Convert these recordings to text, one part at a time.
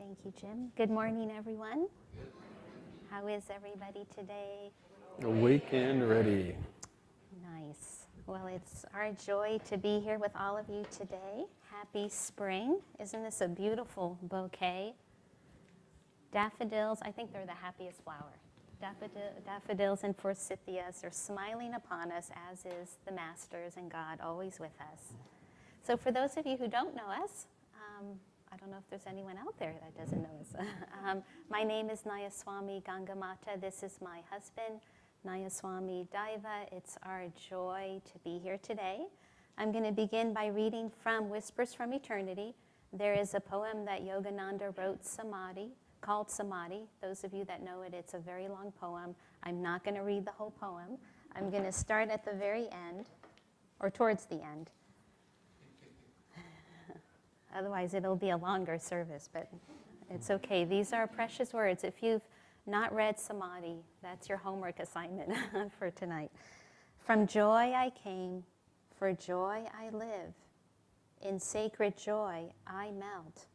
Thank you, Jim. Good morning, everyone. How is everybody today? Weekend ready. Nice. Well, it's our joy to be here with all of you today. Happy spring. Isn't this a beautiful bouquet? Daffodils, I think they're the happiest flower. Daffodils and forsythias are smiling upon us, as is the Masters and God always with us. So for those of you who don't know us, I don't know if there's anyone out there that doesn't know us. My name is Nayaswami Gangamata. This is my husband, Nayaswami Daiva. It's our joy to be here today. I'm going to begin by reading from Whispers from Eternity. There is a poem that Yogananda wrote, Samadhi, called Samadhi. Those of you that know it, it's a very long poem. I'm not going to read the whole poem. I'm going to start at the very end, or towards the end. Otherwise, it'll be a longer service, but it's okay. These are precious words. If you've not read Samadhi, that's your homework assignment for tonight. From joy I came, for joy I live. In sacred joy I melt.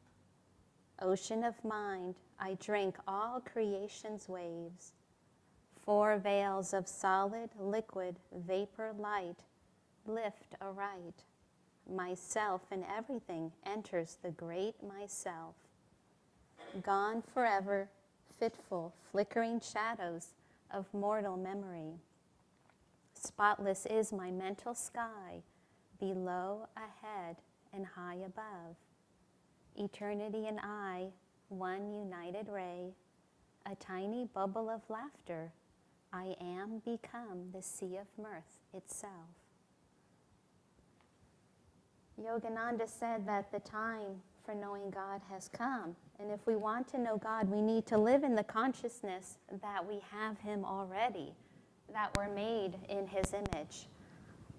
Ocean of mind, I drink all creation's waves. Four veils of solid, liquid, vapor light lift aright. Myself in everything enters the great myself. Gone forever, fitful, flickering shadows of mortal memory. Spotless is my mental sky, below, ahead, and high above. Eternity and I, one united ray, a tiny bubble of laughter, I am become the sea of mirth itself. Yogananda said that the time for knowing God has come. And if we want to know God, we need to live in the consciousness that we have Him already, that we're made in His image.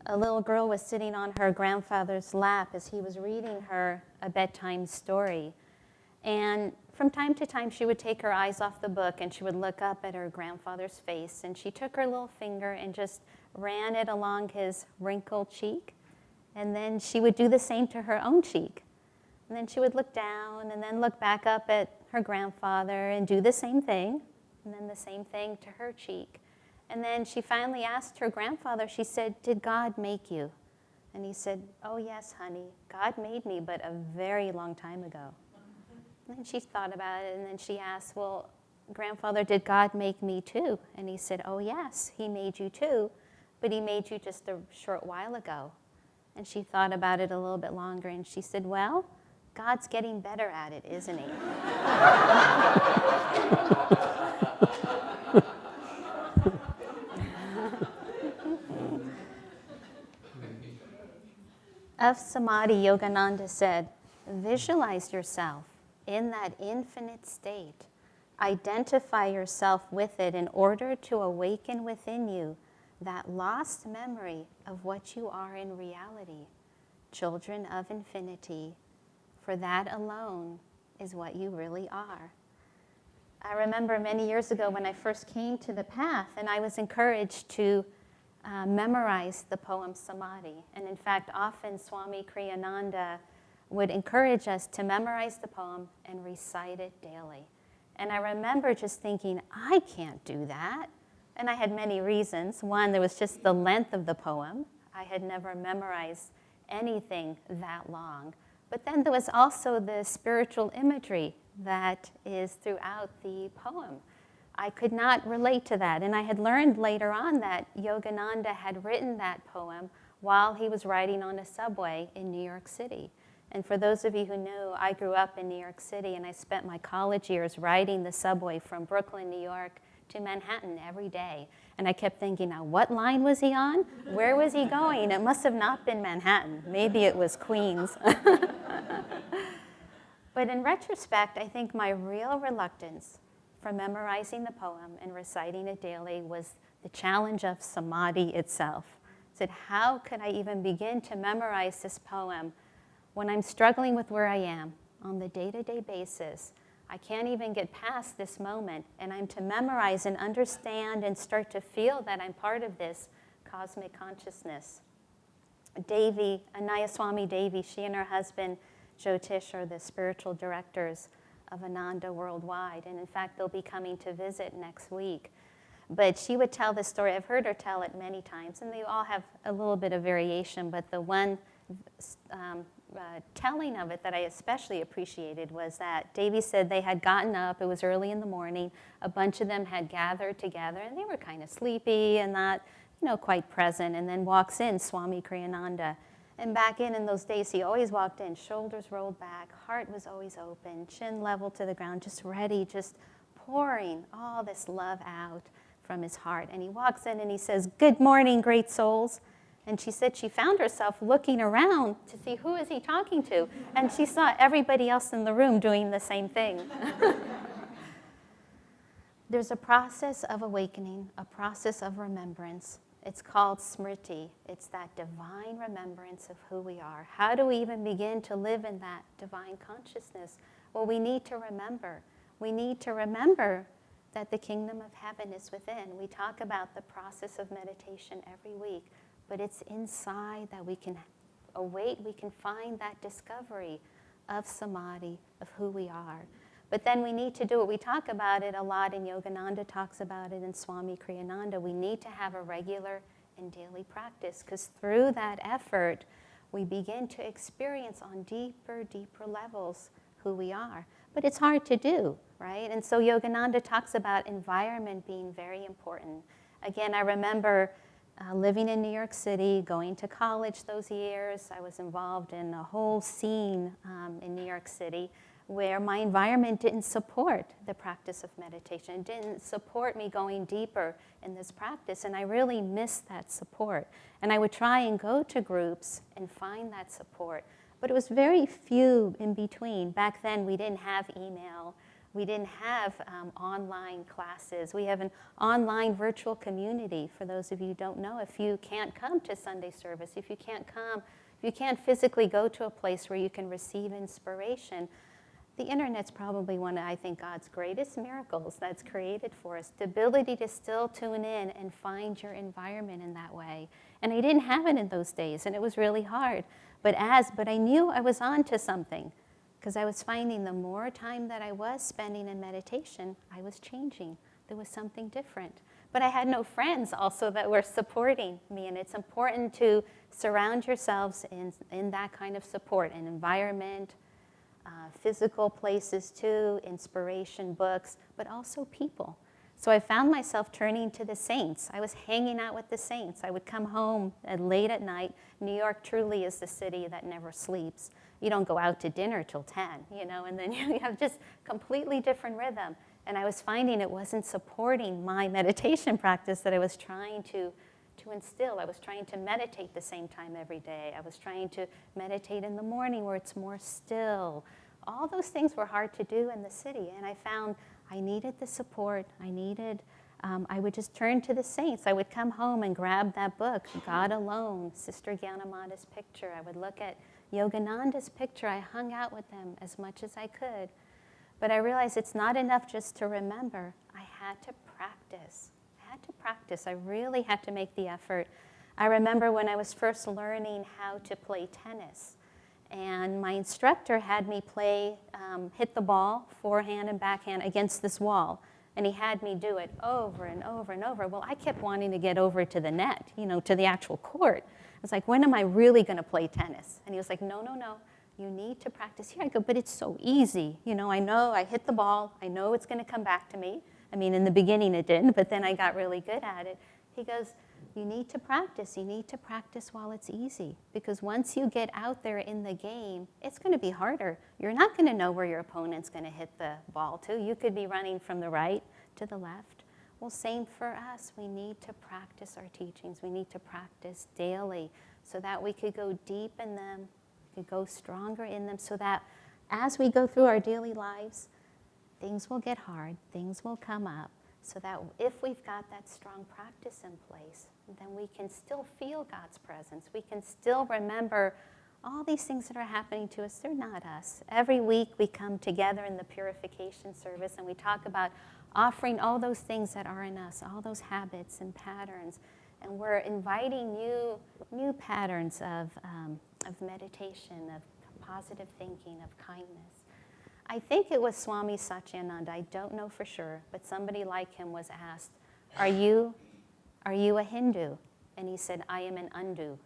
A little girl was sitting on her grandfather's lap as he was reading her a bedtime story. And from time to time, she would take her eyes off the book and she would look up at her grandfather's face. And she took her little finger and just ran it along his wrinkled cheek. And then she would do the same to her own cheek. And then she would look down and then look back up at her grandfather and do the same thing. And then the same thing to her cheek. And then she finally asked her grandfather, she said, "Did God make you?" And he said, "Oh yes, honey, God made me, but a very long time ago." And then she thought about it and then she asked, "Well, grandfather, did God make me too?" And he said, "Oh yes, He made you too, but He made you just a short while ago." And she thought about it a little bit longer, and she said, "Well, God's getting better at it, isn't He?" Of Samadhi, Yogananda said, "Visualize yourself in that infinite state. Identify yourself with it in order to awaken within you that lost memory of what you are in reality, children of infinity, for that alone is what you really are." I remember many years ago when I first came to the path and I was encouraged to memorize the poem Samadhi. And in fact, often Swami Kriyananda would encourage us to memorize the poem and recite it daily. And I remember just thinking, I can't do that. And I had many reasons. One, there was just the length of the poem. I had never memorized anything that long. But then there was also the spiritual imagery that is throughout the poem. I could not relate to that. And I had learned later on that Yogananda had written that poem while he was riding on a subway in New York City. And for those of you who know, I grew up in New York City and I spent my college years riding the subway from Brooklyn, New York, to Manhattan every day. And I kept thinking, now what line was he on? Where was he going? It must have not been Manhattan. Maybe it was Queens. But in retrospect, I think my real reluctance for memorizing the poem and reciting it daily was the challenge of Samadhi itself. I said, how could I even begin to memorize this poem when I'm struggling with where I am on the day-to-day basis? I can't even get past this moment, and I'm to memorize and understand and start to feel that I'm part of this cosmic consciousness. Nayaswami Devi, she and her husband Jyotish are the spiritual directors of Ananda worldwide. And in fact, they'll be coming to visit next week. But she would tell this story. I've heard her tell it many times, and they all have a little bit of variation. But the one telling of it that I especially appreciated was that Davy said they had gotten up. It was early in the morning. A bunch of them had gathered together, and they were kind of sleepy and not, quite present. And then walks in Swami Kriyananda. And back in those days, he always walked in, shoulders rolled back, heart was always open, chin level to the ground, just ready, just pouring all this love out from his heart. And he walks in and he says, "Good morning, great souls." And she said she found herself looking around to see who is he talking to. And she saw everybody else in the room doing the same thing. There's a process of awakening, a process of remembrance. It's called smriti. It's that divine remembrance of who we are. How do we even begin to live in that divine consciousness? Well, we need to remember. We need to remember that the kingdom of heaven is within. We talk about the process of meditation every week, but it's inside that we can await, we can find that discovery of samadhi, of who we are. But then we need to do it. We talk about it a lot, and Yogananda talks about it, and Swami Kriyananda. We need to have a regular and daily practice, because through that effort, we begin to experience on deeper levels who we are. But it's hard to do, right? And so Yogananda talks about environment being very important. Again, I remember living in New York City, going to college those years. I was involved in a whole scene in New York City where my environment didn't support the practice of meditation. It didn't support me going deeper in this practice, and I really missed that support. And I would try and go to groups and find that support, but it was very few in between. Back then, we didn't have email. We didn't have online classes. We have an online virtual community. For those of you who don't know, if you can't come to Sunday service, if you can't physically go to a place where you can receive inspiration, the internet's probably one of, I think, God's greatest miracles that's created for us. The ability to still tune in and find your environment in that way. And I didn't have it in those days, and it was really hard. But I knew I was on to something, because I was finding the more time that I was spending in meditation, I was changing. There was something different. But I had no friends also that were supporting me, and it's important to surround yourselves in that kind of support, an environment, physical places too, inspiration, books, but also people. So I found myself turning to the saints. I was hanging out with the saints. I would come home late at night. New York truly is the city that never sleeps. You don't go out to dinner till 10, and then you have just completely different rhythm. And I was finding it wasn't supporting my meditation practice that I was trying to instill. I was trying to meditate the same time every day. I was trying to meditate in the morning where it's more still. All those things were hard to do in the city, and I found I needed the support. I would just turn to the saints. I would come home and grab that book, God Alone, Sister Gangamata's picture. I would look at Yogananda's picture. I hung out with them as much as I could. But I realized it's not enough just to remember. I had to practice. I really had to make the effort. I remember when I was first learning how to play tennis, and my instructor had me hit the ball, forehand and backhand, against this wall. And he had me do it over and over and over. Well, I kept wanting to get over to the net, to the actual court. I was like, when am I really going to play tennis? And he was like, no, you need to practice here. I go, but it's so easy. I know I hit the ball. I know it's going to come back to me. I mean, in the beginning it didn't, but then I got really good at it. He goes, you need to practice. You need to practice while it's easy. Because once you get out there in the game, it's going to be harder. You're not going to know where your opponent's going to hit the ball to. You could be running from the right to the left. Well, same for us. We need to practice our teachings. We need to practice daily so that we could go deep in them, we could go stronger in them, so that as we go through our daily lives, things will get hard, things will come up, so that if we've got that strong practice in place, then we can still feel God's presence. We can still remember all these things that are happening to us. They're not us. Every week we come together in the purification service and we talk about offering all those things that are in us, all those habits and patterns. And we're inviting new patterns of meditation, of positive thinking, of kindness. I think it was Swami Satyananda. I don't know for sure, but somebody like him was asked, are you a Hindu? And he said, I am an undo.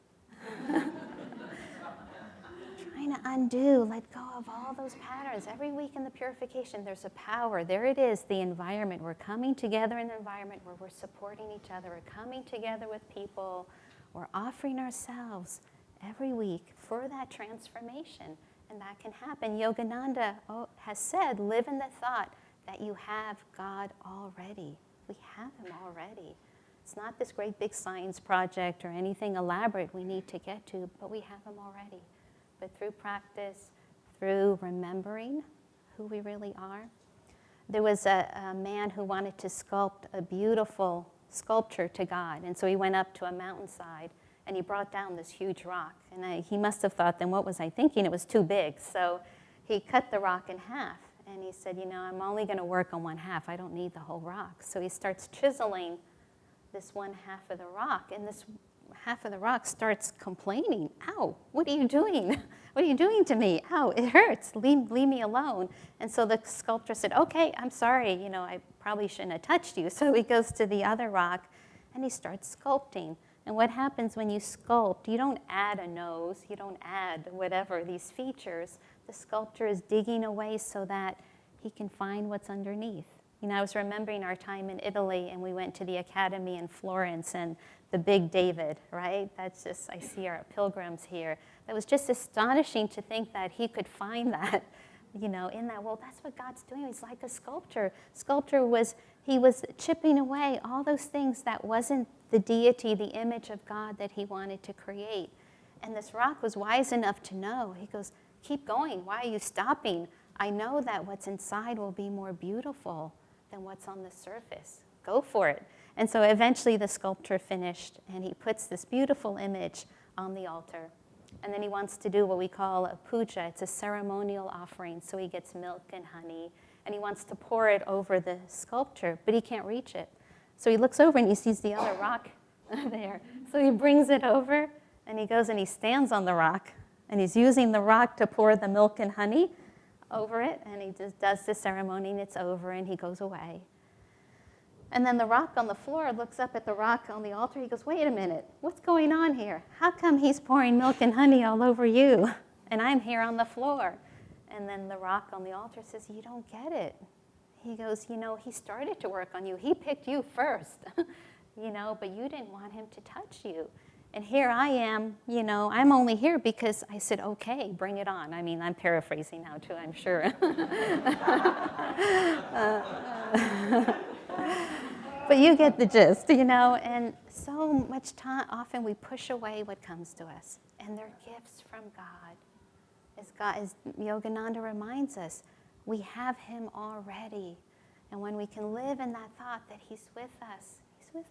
Trying to undo, let go of all those patterns. Every week in the purification, there's a power. There it is, the environment. We're coming together in an environment where we're supporting each other. We're coming together with people. We're offering ourselves every week for that transformation. And that can happen. Yogananda has said, live in the thought that you have God already. We have him already. It's not this great big science project or anything elaborate we need to get to, but we have him already. But through practice, through remembering who we really are. There was a man who wanted to sculpt a beautiful sculpture to God. And so he went up to a mountainside and he brought down this huge rock. And he must have thought, then what was I thinking? It was too big. So he cut the rock in half. And he said, I'm only going to work on one half. I don't need the whole rock. So he starts chiseling this one half of the rock. And this half of the rock starts complaining. Ow, what are you doing? What are you doing to me? Ow, it hurts. Leave me alone. And so the sculptor said, okay, I'm sorry. I probably shouldn't have touched you. So he goes to the other rock and he starts sculpting. And what happens when you sculpt, you don't add a nose, you don't add whatever, these features. The sculptor is digging away so that he can find what's underneath. I was remembering our time in Italy, and we went to the academy in Florence, and the big David, right? That's just, I see our pilgrims here. That was just astonishing to think that he could find that, in that. Well, that's what God's doing. He's like a sculptor. He was chipping away all those things that wasn't the deity, the image of God that he wanted to create. And this rock was wise enough to know. He goes, keep going. Why are you stopping? I know that what's inside will be more beautiful than what's on the surface. Go for it. And so eventually the sculptor finished, and he puts this beautiful image on the altar. And then he wants to do what we call a puja. It's a ceremonial offering. So he gets milk and honey, and he wants to pour it over the sculpture, but he can't reach it. So he looks over and he sees the other rock there. So he brings it over, and he goes and he stands on the rock, and he's using the rock to pour the milk and honey over it, and he just does the ceremony, and it's over, and he goes away. And then the rock on the floor looks up at the rock on the altar. He goes, wait a minute, what's going on here? How come he's pouring milk and honey all over you, and I'm here on the floor? And then the rock on the altar says, you don't get it. He goes, he started to work on you. He picked you first, but you didn't want him to touch you. And here I am, I'm only here because I said, okay, bring it on. I mean, I'm paraphrasing now too, I'm sure. But you get the gist, and so much time, often we push away what comes to us. And they're gifts from God. As Yogananda reminds us, we have him already. And when we can live in that thought that he's with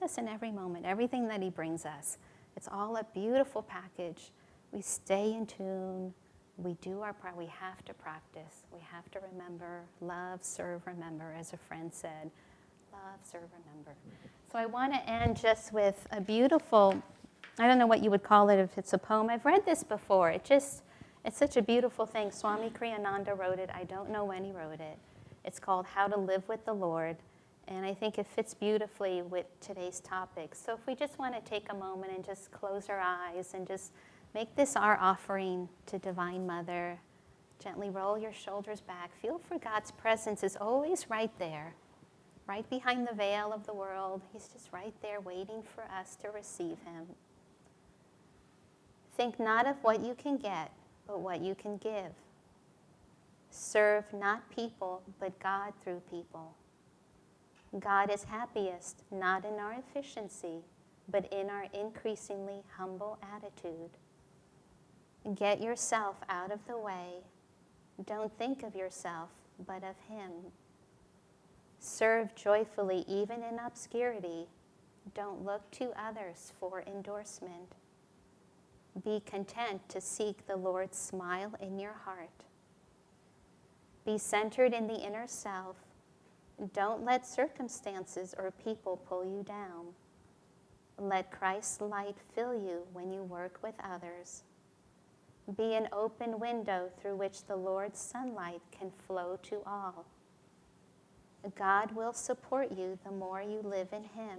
us in every moment, everything that he brings us. It's all a beautiful package. We stay in tune. We do we have to practice. We have to remember, love, serve, remember, as a friend said. Love, serve, remember. So I want to end just with a beautiful, I don't know what you would call it if it's a poem. I've read this before. It's such a beautiful thing. Swami Kriyananda wrote it. I don't know when he wrote it. It's called How to Live with the Lord. And I think it fits beautifully with today's topic. So if we just want to take a moment and just close our eyes and just make this our offering to Divine Mother. Gently roll your shoulders back. Feel for God's presence is always right there, right behind the veil of the world. He's just right there waiting for us to receive him. Think not of what you can get, but what you can give. Serve not people, but God through people. God is happiest, not in our efficiency, but in our increasingly humble attitude. Get yourself out of the way. Don't think of yourself, but of him. Serve joyfully, even in obscurity. Don't look to others for endorsement. Be content to seek the Lord's smile in your heart. Be centered in the inner self. Don't let circumstances or people pull you down. Let Christ's light fill you when you work with others. Be an open window through which the Lord's sunlight can flow to all. God will support you the more you live in Him.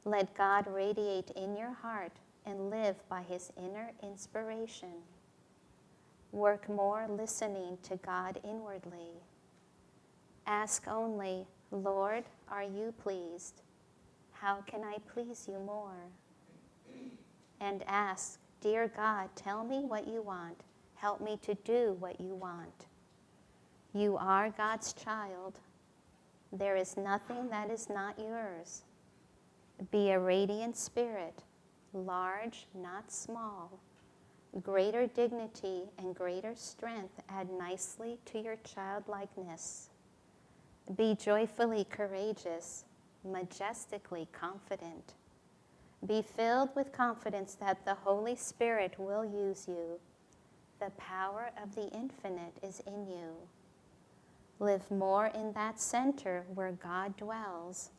Let God radiate in your heart and live by His inner inspiration. Work more listening to God inwardly. Ask only, Lord, are you pleased? How can I please you more? And ask, dear God, tell me what you want. Help me to do what you want. You are God's child. There is nothing that is not yours. Be a radiant spirit, large, not small. Greater dignity and greater strength add nicely to your childlikeness. Be joyfully courageous, majestically confident. Be filled with confidence that the Holy Spirit will use you. The power of the infinite is in you. Live more in that center where God dwells.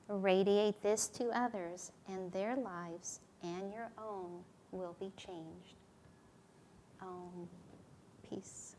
Radiate this to others, and their lives and your own will be changed. Peace.